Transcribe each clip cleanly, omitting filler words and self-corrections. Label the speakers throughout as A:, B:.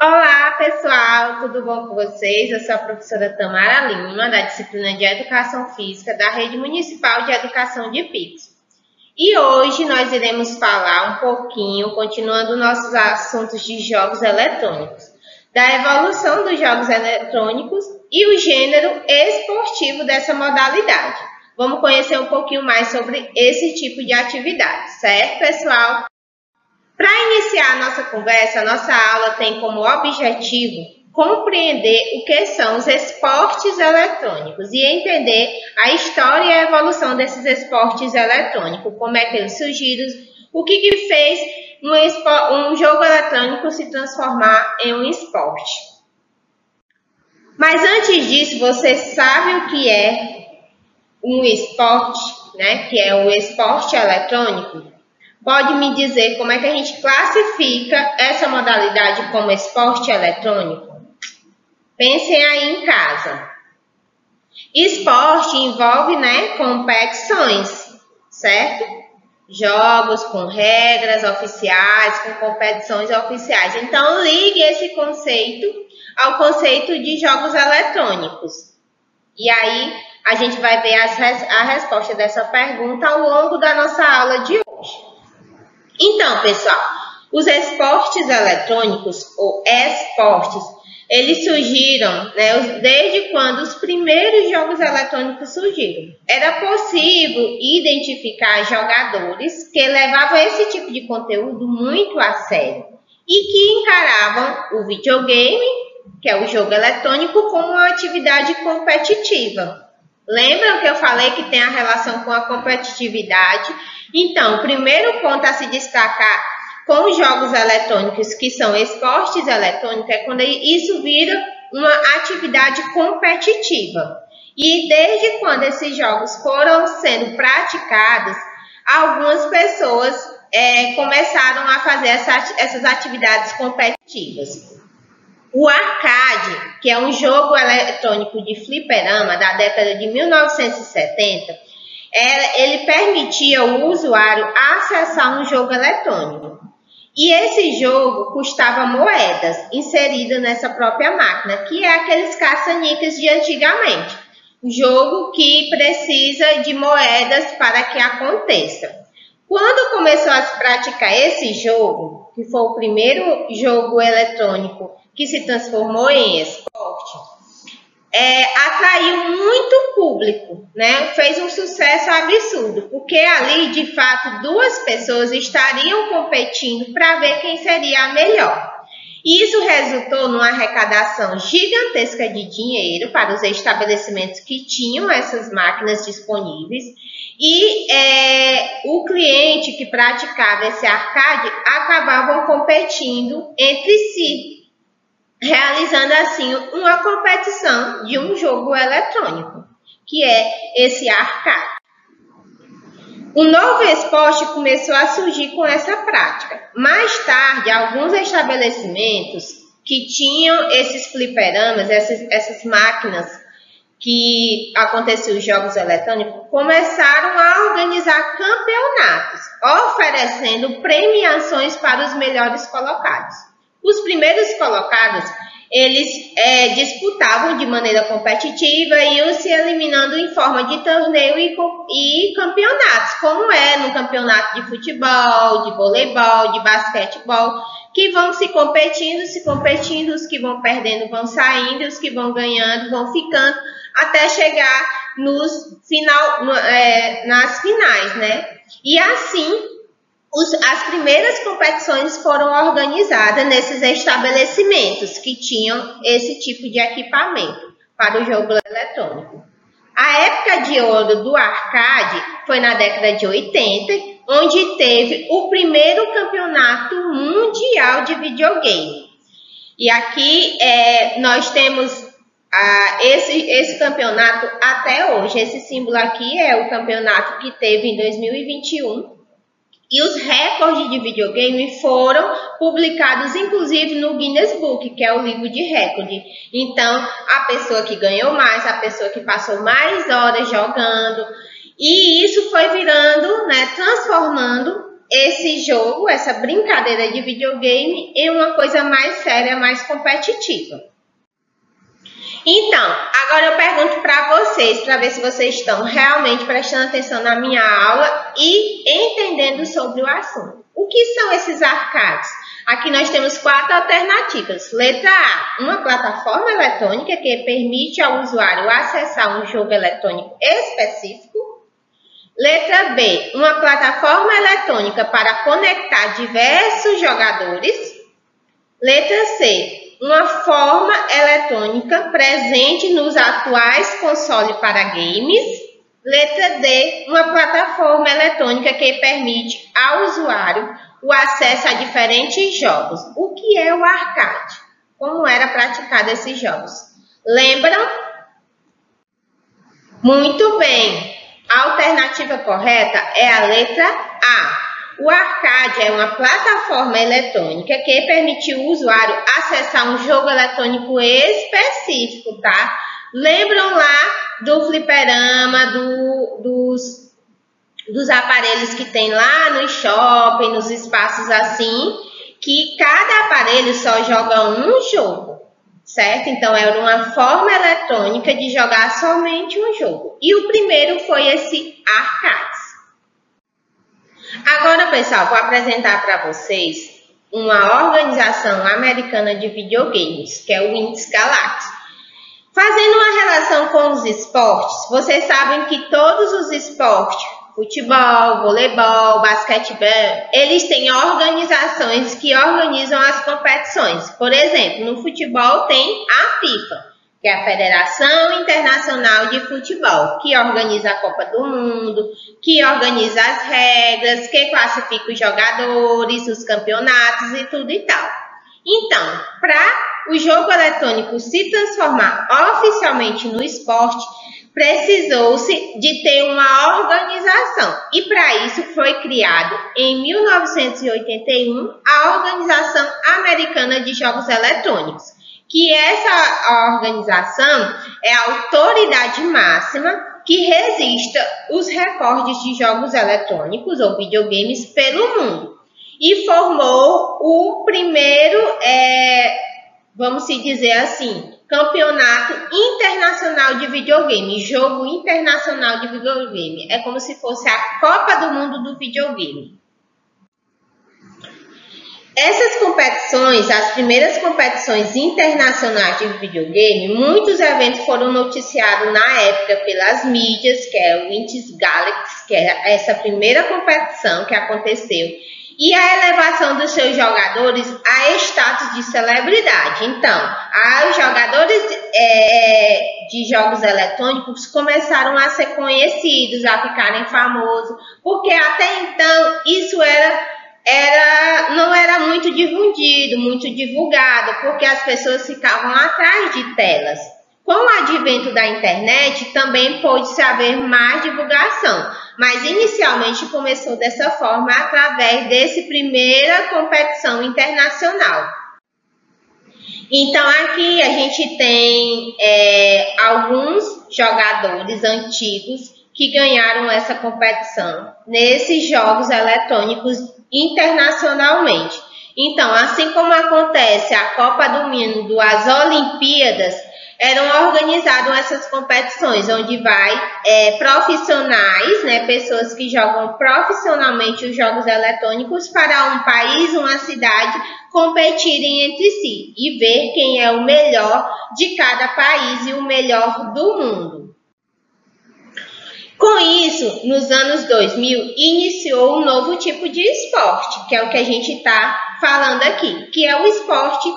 A: Olá, pessoal, tudo bom com vocês? Eu sou a professora Tamara Lima, da disciplina de Educação Física da Rede Municipal de Educação de Pix. E hoje nós iremos falar um pouquinho, continuando nossos assuntos de jogos eletrônicos, da evolução dos jogos eletrônicos e o gênero esportivo dessa modalidade. Vamos conhecer um pouquinho mais sobre esse tipo de atividade, certo, pessoal? Para iniciar a nossa conversa, a nossa aula tem como objetivo compreender o que são os esportes eletrônicos e entender a história e a evolução desses esportes eletrônicos, como é que eles surgiram, o que fez um jogo eletrônico se transformar em um esporte. Mas antes disso, vocês sabem o que é um esporte, né? Que é o esporte eletrônico? Pode me dizer como é que a gente classifica essa modalidade como esporte eletrônico? Pensem aí em casa. Esporte envolve, competições, certo? Jogos com regras oficiais, com competições oficiais. Então, ligue esse conceito ao conceito de jogos eletrônicos. E aí, a gente vai ver a resposta dessa pergunta ao longo da nossa aula de hoje. Então, pessoal, os esportes eletrônicos, ou esportes, eles surgiram, desde quando os primeiros jogos eletrônicos surgiram. Era possível identificar jogadores que levavam esse tipo de conteúdo muito a sério e que encaravam o videogame, que é o jogo eletrônico, como uma atividade competitiva. Lembram que eu falei que tem a relação com a competitividade? Então, o primeiro ponto a se destacar com os jogos eletrônicos, que são esportes eletrônicos, é quando isso vira uma atividade competitiva. E desde quando esses jogos foram sendo praticados, algumas pessoas começaram a fazer essas atividades competitivas. O arcade, que é um jogo eletrônico de fliperama da década de 1970, ele permitia ao usuário acessar um jogo eletrônico. E esse jogo custava moedas inseridas nessa própria máquina, que é aqueles caça-níqueis de antigamente. O jogo que precisa de moedas para que aconteça. Quando começou a se praticar esse jogo, que foi o primeiro jogo eletrônico que se transformou em esporte, atraiu muito público, Fez um sucesso absurdo, porque ali, de fato, duas pessoas estariam competindo para ver quem seria a melhor. E isso resultou numa arrecadação gigantesca de dinheiro para os estabelecimentos que tinham essas máquinas disponíveis. E o cliente que praticava esse arcade acabavam competindo entre si, realizando assim uma competição de um jogo eletrônico, que é esse arcade. O novo esporte começou a surgir com essa prática. Mais tarde, alguns estabelecimentos que tinham esses fliperamas, essas máquinas que aconteciam os jogos eletrônicos, começaram a organizar campeonatos, oferecendo premiações para os melhores colocados. Os primeiros colocados, eles disputavam de maneira competitiva e iam se eliminando em forma de torneio e campeonatos, como no campeonato de futebol, de voleibol, de basquetebol, que vão se competindo, os que vão perdendo vão saindo, os que vão ganhando vão ficando, até chegar nas finais, E assim, as primeiras competições foram organizadas nesses estabelecimentos que tinham esse tipo de equipamento para o jogo eletrônico. A época de ouro do arcade foi na década de 80, onde teve o primeiro campeonato mundial de videogame. E aqui nós temos esse campeonato até hoje. Esse símbolo aqui é o campeonato que teve em 2021. E os recordes de videogame foram publicados, inclusive, no Guinness Book, que é o livro de recorde. Então, a pessoa que ganhou mais, a pessoa que passou mais horas jogando. E isso foi virando, transformando esse jogo, essa brincadeira de videogame em uma coisa mais séria, mais competitiva. Então, agora eu pergunto para vocês, para ver se vocês estão realmente prestando atenção na minha aula e entendendo sobre o assunto. O que são esses arcades? Aqui nós temos 4 alternativas. Letra A, uma plataforma eletrônica que permite ao usuário acessar um jogo eletrônico específico. Letra B, uma plataforma eletrônica para conectar diversos jogadores. Letra C, uma forma eletrônica presente nos atuais consoles para games. Letra D, uma plataforma eletrônica que permite ao usuário o acesso a diferentes jogos. O que é o arcade? Como era praticado esses jogos? Lembram? Muito bem! A alternativa correta é a letra A. O arcade é uma plataforma eletrônica que permite o usuário acessar um jogo eletrônico específico, tá? Lembram lá do fliperama, dos aparelhos que tem lá no shopping, nos espaços assim, que cada aparelho só joga um jogo, certo? Então, era uma forma eletrônica de jogar somente um jogo. E o primeiro foi esse arcade. Agora, pessoal, vou apresentar para vocês uma organização americana de videogames, que é o Índice Galáctico. Fazendo uma relação com os esportes, vocês sabem que todos os esportes, futebol, voleibol, basquetebol, eles têm organizações que organizam as competições. Por exemplo, no futebol tem a FIFA, que é a Federação Internacional de Futebol, que organiza a Copa do Mundo, que organiza as regras, que classifica os jogadores, os campeonatos e tudo e tal. Então, para o jogo eletrônico se transformar oficialmente no esporte, precisou-se de ter uma organização. E para isso foi criado em 1981 a Organização Americana de Jogos Eletrônicos, que essa organização é a autoridade máxima que registra os recordes de jogos eletrônicos ou videogames pelo mundo e formou o primeiro, vamos dizer assim, campeonato internacional de videogame, jogo internacional de videogame. É como se fosse a Copa do Mundo do videogame. Essas competições, as primeiras competições internacionais de videogame, muitos eventos foram noticiados na época pelas mídias, que é o Índice Galáctico, que é essa primeira competição que aconteceu, e a elevação dos seus jogadores a status de celebridade. Então, os jogadores de jogos eletrônicos começaram a ser conhecidos, a ficarem famosos, porque até então isso não era muito difundido, muito divulgado, porque as pessoas ficavam atrás de telas. Com o advento da internet, também pôde-se haver mais divulgação, mas inicialmente começou dessa forma, através dessa primeira competição internacional. Então, aqui a gente tem alguns jogadores antigos que ganharam essa competição nesses jogos eletrônicos internacionalmente. Então, assim como acontece a Copa do Mundo, as Olimpíadas, eram organizadas essas competições, onde vai profissionais, né, pessoas que jogam profissionalmente os jogos eletrônicos para um país, uma cidade, competirem entre si e ver quem é o melhor de cada país e o melhor do mundo. Com isso, nos anos 2000, iniciou um novo tipo de esporte, que é o que a gente está falando aqui, que é o esporte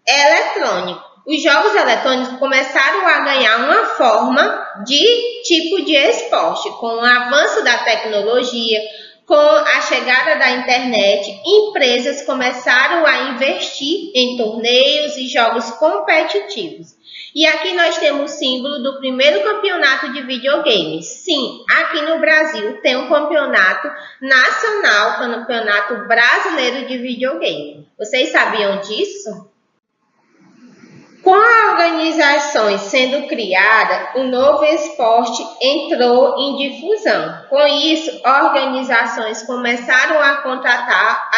A: eletrônico. Os jogos eletrônicos começaram a ganhar uma forma de tipo de esporte, com o avanço da tecnologia, com a chegada da internet, empresas começaram a investir em torneios e jogos competitivos. E aqui nós temos o símbolo do primeiro campeonato de videogames. Sim, aqui no Brasil tem um campeonato nacional, campeonato brasileiro de videogame. Vocês sabiam disso? Com as organizações sendo criadas, o novo esporte entrou em difusão. Com isso, organizações começaram a contratar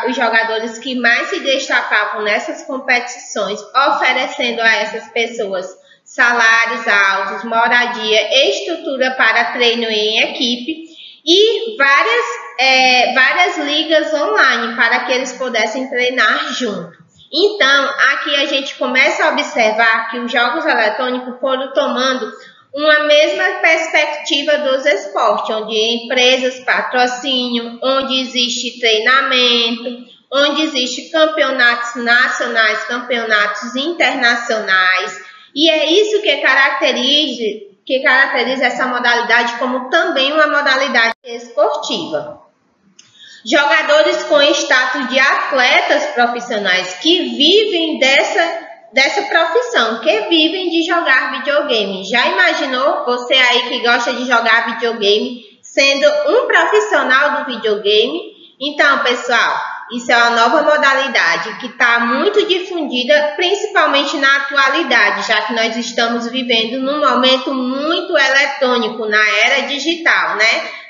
A: os jogadores que mais se destacavam nessas competições, oferecendo a essas pessoas salários altos, moradia, estrutura para treino em equipe e várias ligas online para que eles pudessem treinar junto. Então, aqui a gente começa a observar que os jogos eletrônicos foram tomando uma mesma perspectiva dos esportes, onde empresas patrocinam, onde existe treinamento, onde existe campeonatos nacionais, campeonatos internacionais, e é isso que caracteriza essa modalidade como também uma modalidade esportiva. Jogadores com status de atletas profissionais que vivem dessa profissão, que vivem de jogar videogame. Já imaginou você aí que gosta de jogar videogame sendo um profissional do videogame? Então, pessoal, isso é uma nova modalidade que está muito difundida, principalmente na atualidade, já que nós estamos vivendo num momento muito eletrônico, na era digital, né?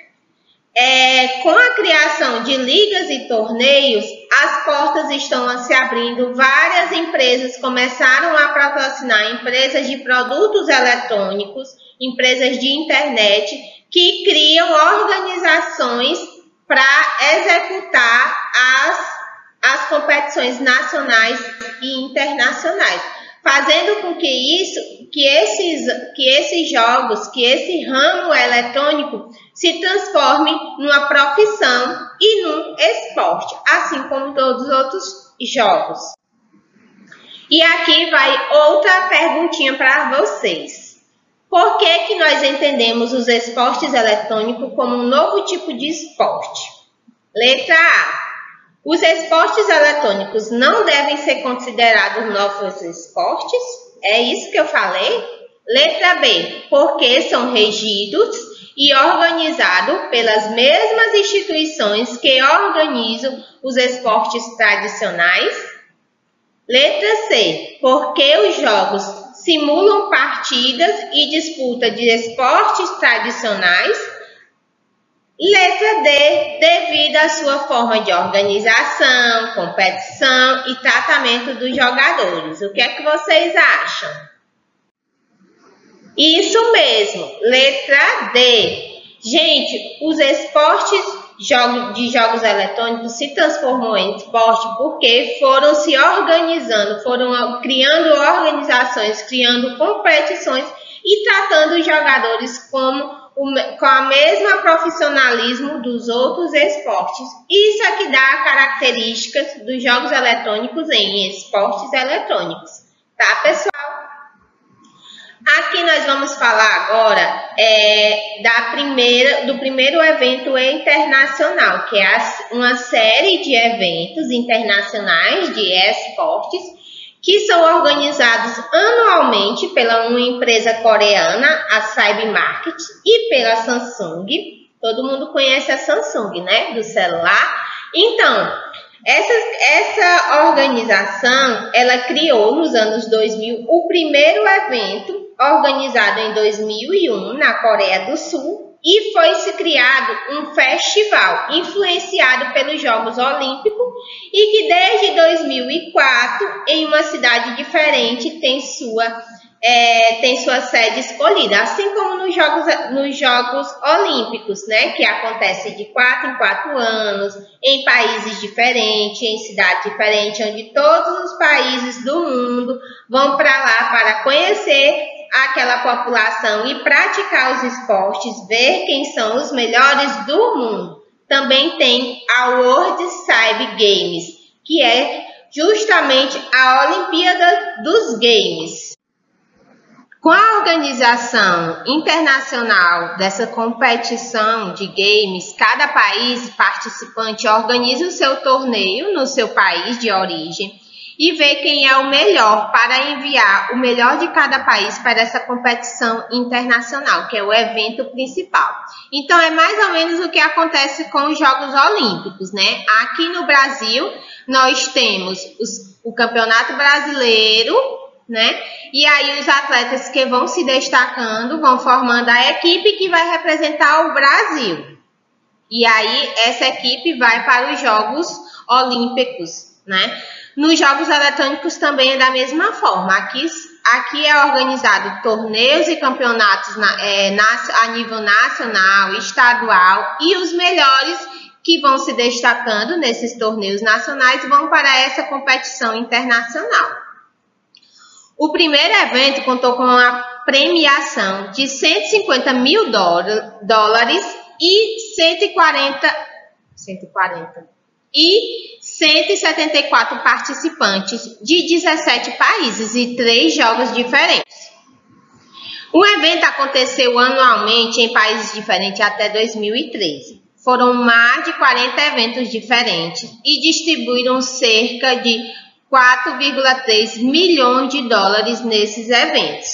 A: Com a criação de ligas e torneios, as portas estão se abrindo. Várias empresas começaram a patrocinar empresas de produtos eletrônicos, empresas de internet, que criam organizações para executar as competições nacionais e internacionais, fazendo com que esses jogos, que esse ramo eletrônico se transforme numa profissão e num esporte, assim como todos os outros jogos. E aqui vai outra perguntinha para vocês. Por que nós entendemos os esportes eletrônicos como um novo tipo de esporte? Letra A. Os esportes eletrônicos não devem ser considerados novos esportes? É isso que eu falei? Letra B. Porque são regidos e organizados pelas mesmas instituições que organizam os esportes tradicionais? Letra C. Porque os jogos simulam partidas e disputa de esportes tradicionais? Letra D. Devido à sua forma de organização, competição e tratamento dos jogadores. O que é que vocês acham? Isso mesmo, letra D. Gente, os esportes de jogos eletrônicos se transformou em esporte porque foram se organizando, foram criando organizações, criando competições e tratando os jogadores com a mesma profissionalismo dos outros esportes. Isso é que dá características dos jogos eletrônicos em esportes eletrônicos. Tá, pessoal? Aqui nós vamos falar agora do primeiro evento internacional, que é uma série de eventos internacionais de esportes que são organizados anualmente pela uma empresa coreana, a Cyber Market, e pela Samsung. Todo mundo conhece a Samsung, né? Do celular. Então, essa organização, ela criou nos anos 2000 o primeiro evento organizado em 2001 na Coreia do Sul e foi-se criado um festival influenciado pelos Jogos Olímpicos e que desde 2004 em uma cidade diferente tem sua sede escolhida, assim como nos Jogos Olímpicos, né, que acontece de 4 em 4 anos, em países diferentes, em cidades diferentes, onde todos os países do mundo vão para lá para conhecer aquela população e praticar os esportes, ver quem são os melhores do mundo. Também tem a World Cyber Games, que é justamente a Olimpíada dos Games. Com a organização internacional dessa competição de games, cada país participante organiza o seu torneio no seu país de origem e vê quem é o melhor para enviar o melhor de cada país para essa competição internacional, que é o evento principal. Então, é mais ou menos o que acontece com os Jogos Olímpicos, né? Aqui no Brasil, nós temos o Campeonato Brasileiro, né? E aí os atletas que vão se destacando vão formando a equipe que vai representar o Brasil. E aí essa equipe vai para os Jogos Olímpicos, né? Nos Jogos Eletrônicos também é da mesma forma. Aqui é organizado torneios e campeonatos a nível nacional, estadual, e os melhores que vão se destacando nesses torneios nacionais vão para essa competição internacional. O primeiro evento contou com uma premiação de 150 mil dólares e 174 participantes de 17 países e 3 jogos diferentes. O evento aconteceu anualmente em países diferentes até 2013. Foram mais de 40 eventos diferentes e distribuíram cerca de 4,3 milhões de dólares nesses eventos.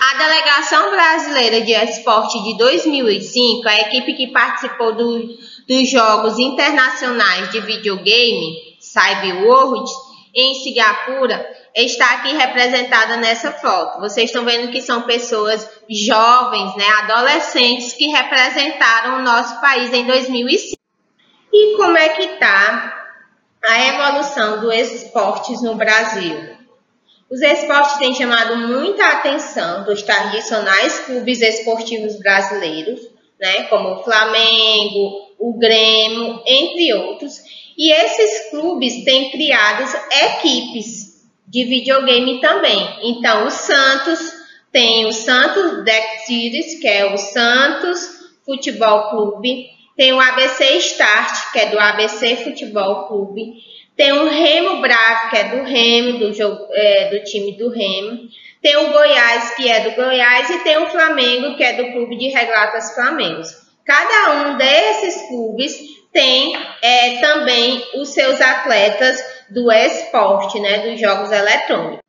A: A delegação brasileira de esporte de 2005, a equipe que participou dos Jogos Internacionais de Videogame, Cyber World, em Singapura, está aqui representada nessa foto. Vocês estão vendo que são pessoas jovens, né, adolescentes, que representaram o nosso país em 2005. E como é que está a evolução dos esportes no Brasil? Os esportes têm chamado muita atenção dos tradicionais clubes esportivos brasileiros, né, como o Flamengo, o Grêmio, entre outros. E esses clubes têm criado equipes de videogame também. Então, o Santos tem o Santos Deck Series, que é o Santos Futebol Clube. Tem o ABC Start, que é do ABC Futebol Clube. Tem o Remo Bravo, que é do Remo, do time do Remo. Tem o Goiás, que é do Goiás. E tem o Flamengo, que é do Clube de Regatas Flamengo. Cada um desses clubes tem também os seus atletas do esporte, né, dos jogos eletrônicos.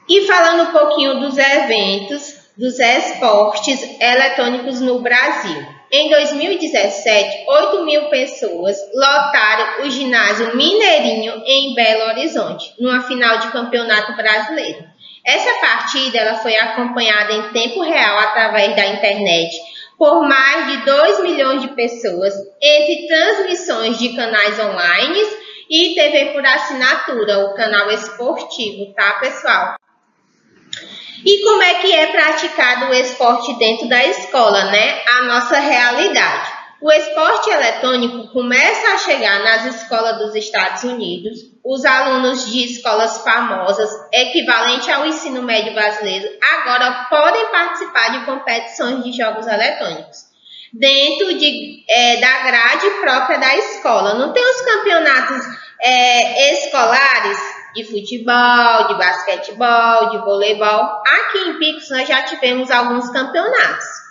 A: E falando um pouquinho dos eventos dos esportes eletrônicos no Brasil. Em 2017, 8 mil pessoas lotaram o ginásio Mineirinho em Belo Horizonte, numa final de campeonato brasileiro. Essa partida ela foi acompanhada em tempo real através da internet por mais de 2 milhões de pessoas, entre transmissões de canais online e TV por assinatura, o canal esportivo, tá, pessoal? E como é que é praticado o esporte dentro da escola, né? A nossa realidade. O esporte eletrônico começa a chegar nas escolas dos Estados Unidos. Os alunos de escolas famosas, equivalente ao ensino médio brasileiro, agora podem participar de competições de jogos eletrônicos dentro da grade própria da escola. Não tem os campeonatos escolares de futebol, de basquetebol, de voleibol. Aqui em Picos nós já tivemos alguns campeonatos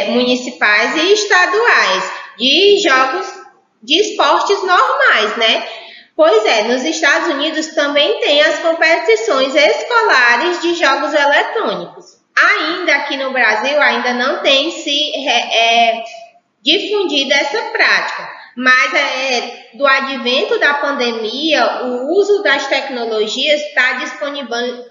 A: municipais e estaduais de jogos de esportes normais, né? Pois é, nos Estados Unidos também tem as competições escolares de jogos eletrônicos. Ainda aqui no Brasil ainda não tem se difundido essa prática. Mas do advento da pandemia, o uso das tecnologias está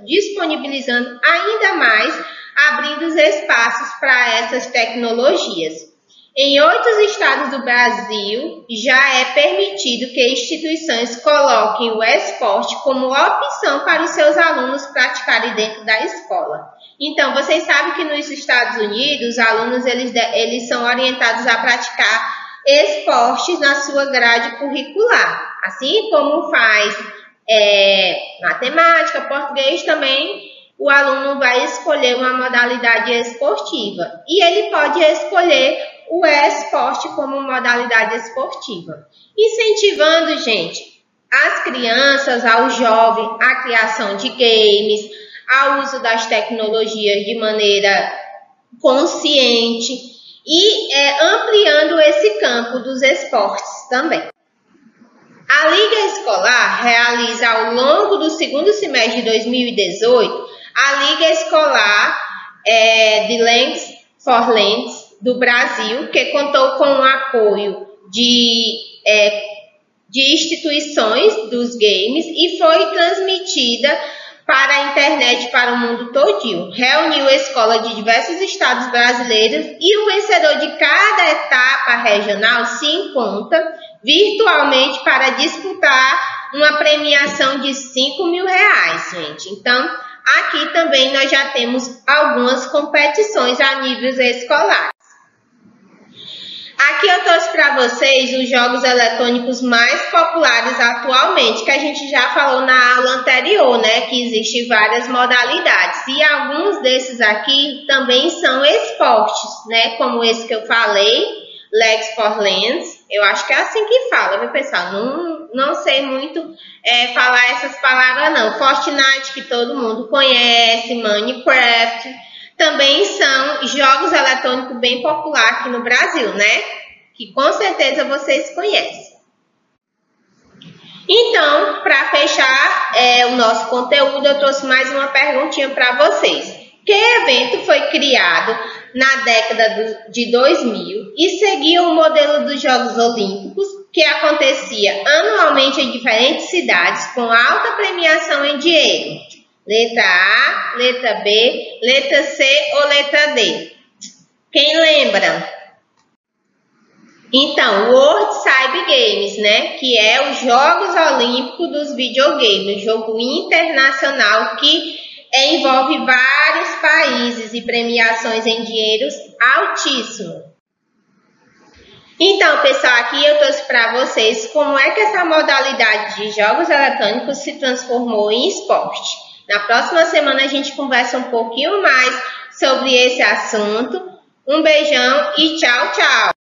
A: disponibilizando ainda mais, abrindo os espaços para essas tecnologias. Em outros estados do Brasil, já é permitido que instituições coloquem o esporte como opção para os seus alunos praticarem dentro da escola. Então, vocês sabem que nos Estados Unidos, os alunos eles são orientados a praticar esportes na sua grade curricular, assim como faz matemática, português, também o aluno vai escolher uma modalidade esportiva e ele pode escolher o esporte como modalidade esportiva, incentivando, gente, as crianças, ao jovem, a criação de games, ao uso das tecnologias de maneira consciente e ampliando esse campo dos esportes também. A Liga Escolar realiza ao longo do segundo semestre de 2018 a Liga Escolar de Lands for Lands do Brasil, que contou com o apoio de instituições dos games e foi transmitida para a internet para o mundo todinho. Reuniu escolas de diversos estados brasileiros e o vencedor de cada etapa regional se encontra virtualmente para disputar uma premiação de R$5.000, gente. Então, aqui também nós já temos algumas competições a níveis escolares. Aqui eu trouxe para vocês os jogos eletrônicos mais populares atualmente, que a gente já falou na aula anterior, né? Que existem várias modalidades. E alguns desses aqui também são esportes, né? Como esse que eu falei, Legs for Legends. Eu acho que é assim que fala, viu, pessoal? Não sei muito falar essas palavras, não. Fortnite, que todo mundo conhece, Minecraft. Também são jogos eletrônicos bem populares aqui no Brasil, né? Que com certeza vocês conhecem. Então, para fechar o nosso conteúdo, eu trouxe mais uma perguntinha para vocês. Que evento foi criado na década de 2000 e seguia o modelo dos Jogos Olímpicos, que acontecia anualmente em diferentes cidades com alta premiação em dinheiro? Letra A, letra B, letra C ou letra D? Quem lembra? Então, World Cyber Games, né? Que é os Jogos Olímpicos dos videogames, um jogo internacional que envolve vários países e premiações em dinheiros altíssimos. Então, pessoal, aqui eu trouxe para vocês como é que essa modalidade de jogos eletrônicos se transformou em esporte. Na próxima semana a gente conversa um pouquinho mais sobre esse assunto. Um beijão e tchau, tchau!